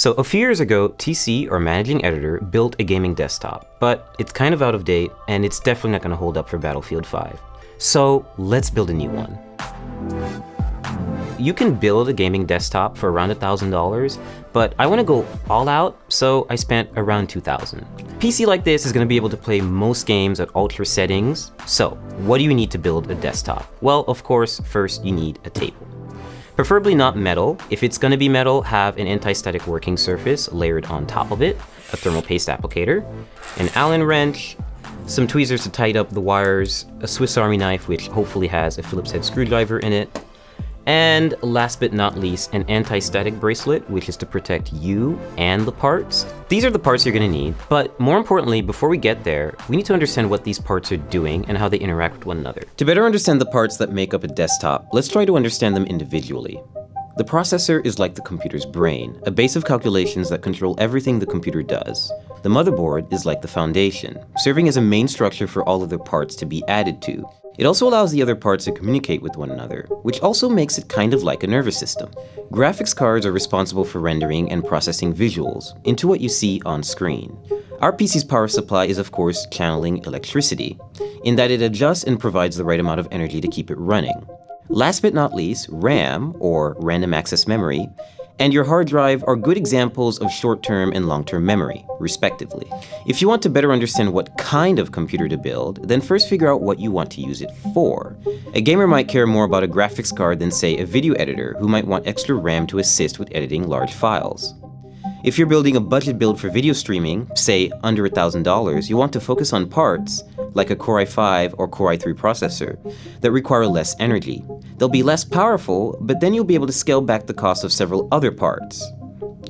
So a few years ago, TC, our managing editor, built a gaming desktop, but it's kind of out of date and it's definitely not going to hold up for Battlefield 5. So let's build a new one. You can build a gaming desktop for around $1,000, but I want to go all out, so I spent around $2,000. PC like this is going to be able to play most games at ultra settings. So what do you need to build a desktop? Well, of course, first you need a table. Preferably not metal. If it's going to be metal, have an anti-static working surface layered on top of it, a thermal paste applicator, an Allen wrench, some tweezers to tighten up the wires, a Swiss Army knife which hopefully has a Phillips head screwdriver in it, and last but not least, an anti-static bracelet, which is to protect you and the parts. These are the parts you're going to need, but more importantly, before we get there, we need to understand what these parts are doing and how they interact with one another. To better understand the parts that make up a desktop, let's try to understand them individually. The processor is like the computer's brain, a base of calculations that control everything the computer does. The motherboard is like the foundation, serving as a main structure for all other parts to be added to. It also allows the other parts to communicate with one another, which also makes it kind of like a nervous system. Graphics cards are responsible for rendering and processing visuals into what you see on screen. Our PC's power supply is of course channeling electricity, in that it adjusts and provides the right amount of energy to keep it running. Last but not least, RAM, or random access memory, and your hard drive are good examples of short-term and long-term memory, respectively. If you want to better understand what kind of computer to build, then first figure out what you want to use it for. A gamer might care more about a graphics card than, say, a video editor who might want extra RAM to assist with editing large files. If you're building a budget build for video streaming, say under $1,000, you want to focus on parts, like a Core i5 or Core i3 processor, that require less energy. They'll be less powerful, but then you'll be able to scale back the cost of several other parts.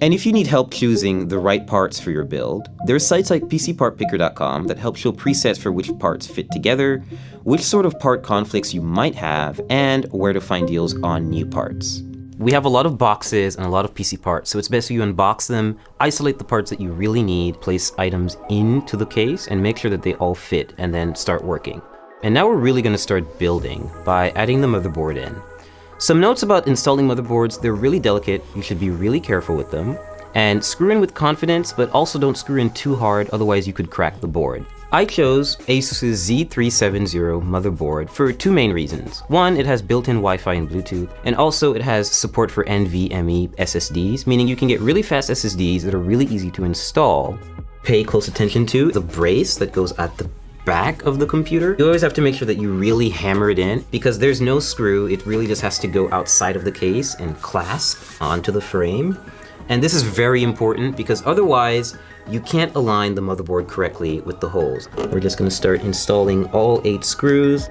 And if you need help choosing the right parts for your build, there's sites like PCPartPicker.com that help show presets for which parts fit together, which sort of part conflicts you might have, and where to find deals on new parts. We have a lot of boxes and a lot of PC parts, so it's best you unbox them, isolate the parts that you really need, place items into the case, and make sure that they all fit, and then start working. And now we're really going to start building by adding the motherboard in. Some notes about installing motherboards: they're really delicate, you should be really careful with them, and screw in with confidence, but also don't screw in too hard, otherwise you could crack the board. I chose Asus's Z370 motherboard for two main reasons. One, it has built-in Wi-Fi and Bluetooth, and also it has support for NVMe SSDs, meaning you can get really fast SSDs that are really easy to install. Pay close attention to the brace that goes at the back of the computer. You always have to make sure that you really hammer it in, because there's no screw, it really just has to go outside of the case and clasp onto the frame. And this is very important because otherwise you can't align the motherboard correctly with the holes. We're just going to start installing all 8 screws.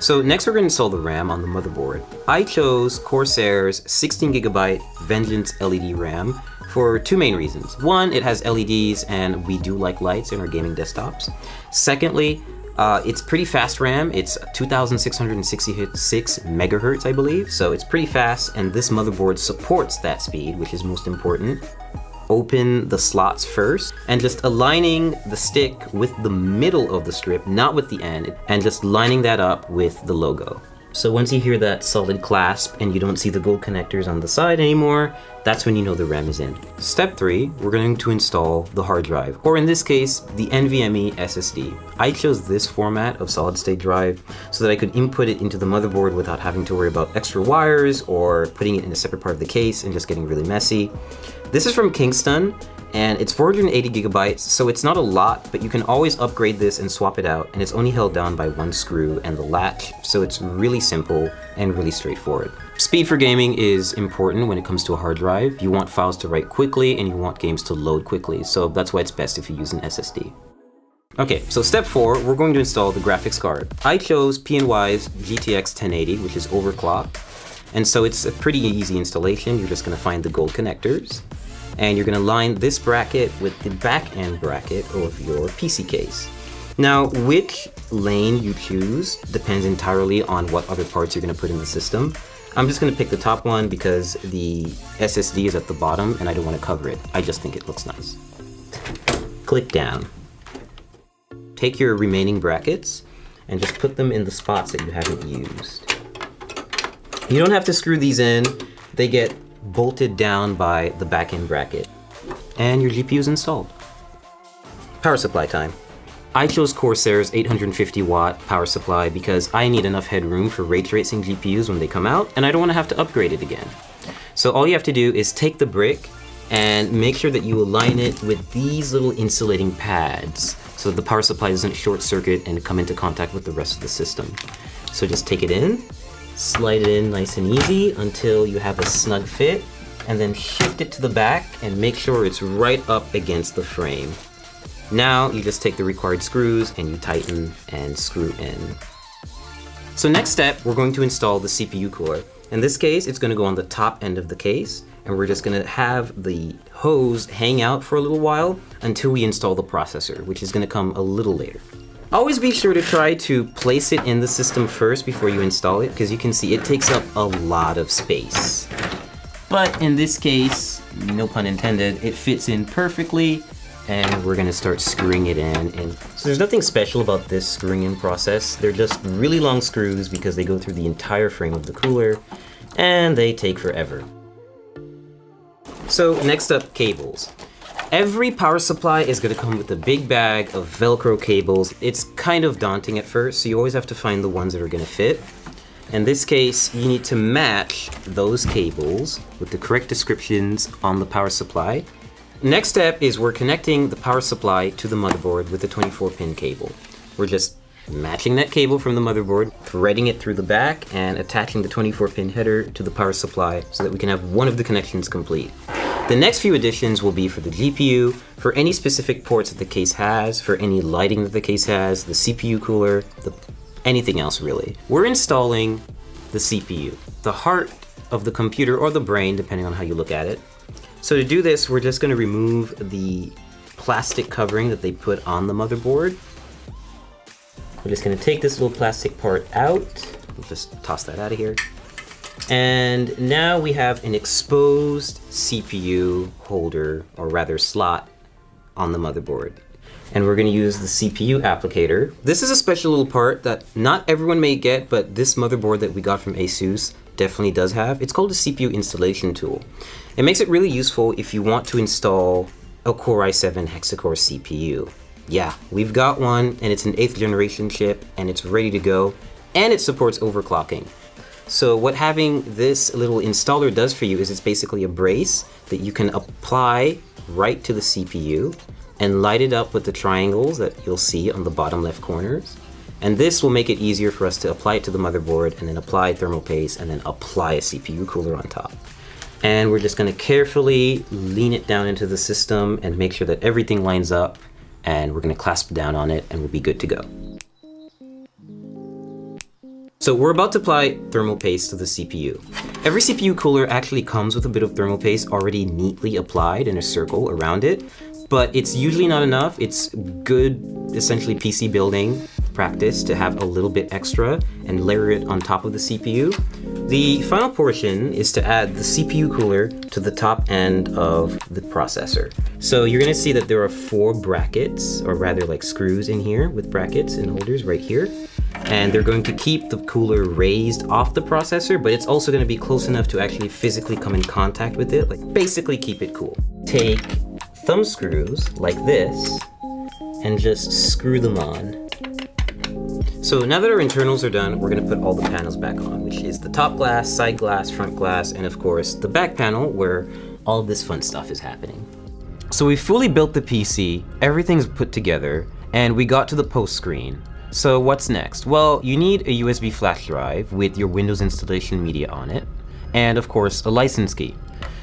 So next we're going to install the RAM on the motherboard. I chose Corsair's 16GB Vengeance LED RAM for two main reasons. One, it has LEDs and we do like lights in our gaming desktops. Secondly, it's pretty fast RAM. It's 2666 megahertz, I believe. So it's pretty fast, and this motherboard supports that speed, which is most important. Open the slots first, and just aligning the stick with the middle of the strip, not with the end, and just lining that up with the logo. So once you hear that solid clasp and you don't see the gold connectors on the side anymore, that's when you know the RAM is in. Step 3, we're going to install the hard drive, or in this case, the NVMe SSD. I chose this format of solid state drive so that I could input it into the motherboard without having to worry about extra wires or putting it in a separate part of the case and just getting really messy. This is from Kingston, and it's 480 gigabytes, so it's not a lot, but you can always upgrade this and swap it out, and it's only held down by one screw and the latch, so it's really simple and really straightforward. Speed for gaming is important when it comes to a hard drive. You want files to write quickly and you want games to load quickly, so that's why it's best if you use an SSD. Okay, so step 4, we're going to install the graphics card. I chose PNY's GTX 1080, which is overclocked, and so it's a pretty easy installation. You're just going to find the gold connectors, and you're going to line this bracket with the back end bracket of your PC case. Now, which lane you choose depends entirely on what other parts you're going to put in the system. I'm just going to pick the top one because the SSD is at the bottom and I don't want to cover it. I just think it looks nice. Click down. Take your remaining brackets and just put them in the spots that you haven't used. You don't have to screw these in. They get bolted down by the back end bracket. And your GPU is installed. Power supply time. I chose Corsair's 850 watt power supply because I need enough headroom for ray tracing GPUs when they come out, and I don't want to have to upgrade it again. So all you have to do is take the brick and make sure that you align it with these little insulating pads so that the power supply doesn't short circuit and come into contact with the rest of the system. So just take it in, slide it in nice and easy until you have a snug fit, and then shift it to the back and make sure it's right up against the frame. Now you just take the required screws and you tighten and screw in. So next step, we're going to install the CPU cooler. In this case, it's going to go on the top end of the case, and we're just going to have the hose hang out for a little while until we install the processor, which is going to come a little later. Always be sure to try to place it in the system first before you install it, because you can see it takes up a lot of space. But in this case, no pun intended, it fits in perfectly, and we're gonna start screwing it in. And so there's nothing special about this screwing in process. They're just really long screws because they go through the entire frame of the cooler, and they take forever. So next up, cables. Every power supply is gonna come with a big bag of Velcro cables. It's kind of daunting at first, so you always have to find the ones that are gonna fit. In this case, you need to match those cables with the correct descriptions on the power supply. Next step is we're connecting the power supply to the motherboard with a 24-pin cable. We're just matching that cable from the motherboard, threading it through the back, and attaching the 24-pin header to the power supply so that we can have one of the connections complete. The next few additions will be for the GPU, for any specific ports that the case has, for any lighting that the case has, the CPU cooler, anything else really. We're installing the CPU, the heart of the computer or the brain, depending on how you look at it. So to do this, we're just going to remove the plastic covering that they put on the motherboard. We're just going to take this little plastic part out. We'll just toss that out of here. And now we have an exposed CPU holder, or rather slot, on the motherboard. And we're going to use the CPU applicator. This is a special little part that not everyone may get, but this motherboard that we got from ASUS definitely does have. It's called a CPU installation tool. It makes it really useful if you want to install a Core i7 hexa-core CPU. Yeah, we've got one, and it's an 8th generation chip, and it's ready to go, and it supports overclocking. So what having this little installer does for you is it's basically a brace that you can apply right to the CPU and light it up with the triangles that you'll see on the bottom left corners. And this will make it easier for us to apply it to the motherboard and then apply thermal paste and then apply a CPU cooler on top. And we're just going to carefully lean it down into the system and make sure that everything lines up, and we're going to clasp down on it and we'll be good to go. So we're about to apply thermal paste to the CPU. Every CPU cooler actually comes with a bit of thermal paste already neatly applied in a circle around it, but it's usually not enough. It's good, essentially PC building practice to have a little bit extra and layer it on top of the CPU. The final portion is to add the CPU cooler to the top end of the processor. So you're gonna see that there are 4 brackets, or rather like screws in here with brackets and holders right here. And they're going to keep the cooler raised off the processor, but it's also gonna be close enough to actually physically come in contact with it, like basically keep it cool. Take thumb screws like this and just screw them on. So now that our internals are done, we're gonna put all the panels back on, which is the top glass, side glass, front glass, and of course the back panel where all of this fun stuff is happening. So we fully built the PC, everything's put together, and we got to the post screen. So what's next? Well, you need a USB flash drive with your Windows installation media on it, and of course a license key.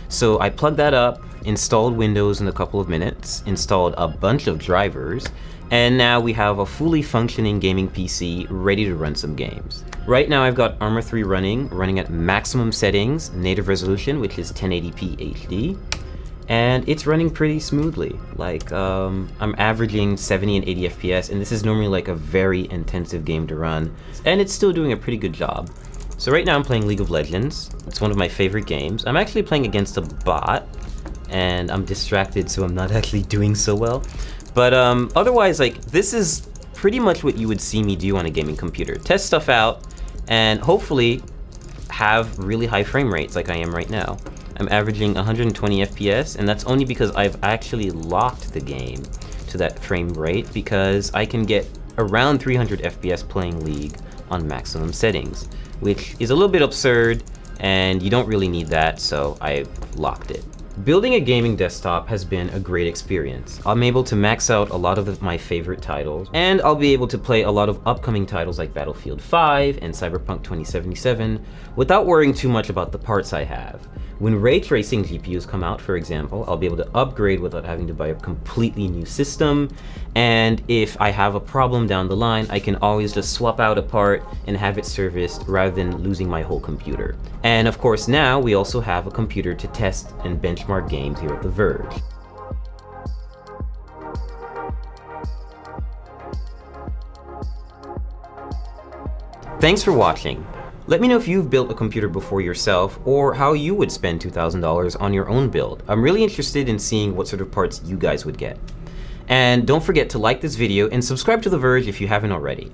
So I plugged that up, installed Windows in a couple of minutes, installed a bunch of drivers, and now we have a fully functioning gaming PC ready to run some games. Right now I've got Arma 3 running at maximum settings, native resolution, which is 1080p HD, and it's running pretty smoothly. Like, I'm averaging 70 and 80 FPS, and this is normally like a very intensive game to run, and it's still doing a pretty good job. So right now I'm playing League of Legends. It's one of my favorite games. I'm actually playing against a bot, and I'm distracted, so I'm not actually doing so well. But otherwise, like, this is pretty much what you would see me do on a gaming computer. Test stuff out, and hopefully have really high frame rates like I am right now. I'm averaging 120 FPS, and that's only because I've actually locked the game to that frame rate, because I can get around 300 FPS playing League on maximum settings, which is a little bit absurd, and you don't really need that, so I've locked it. Building a gaming desktop has been a great experience. I'm able to max out a lot of my favorite titles, and I'll be able to play a lot of upcoming titles like Battlefield 5 and Cyberpunk 2077 without worrying too much about the parts I have. When ray tracing GPUs come out, for example, I'll be able to upgrade without having to buy a completely new system. And if I have a problem down the line, I can always just swap out a part and have it serviced rather than losing my whole computer. And of course, now we also have a computer to test and benchmark games here at The Verge. Thanks for watching. Let me know if you've built a computer before yourself, or how you would spend $2,000 on your own build. I'm really interested in seeing what sort of parts you guys would get. And don't forget to like this video and subscribe to The Verge if you haven't already.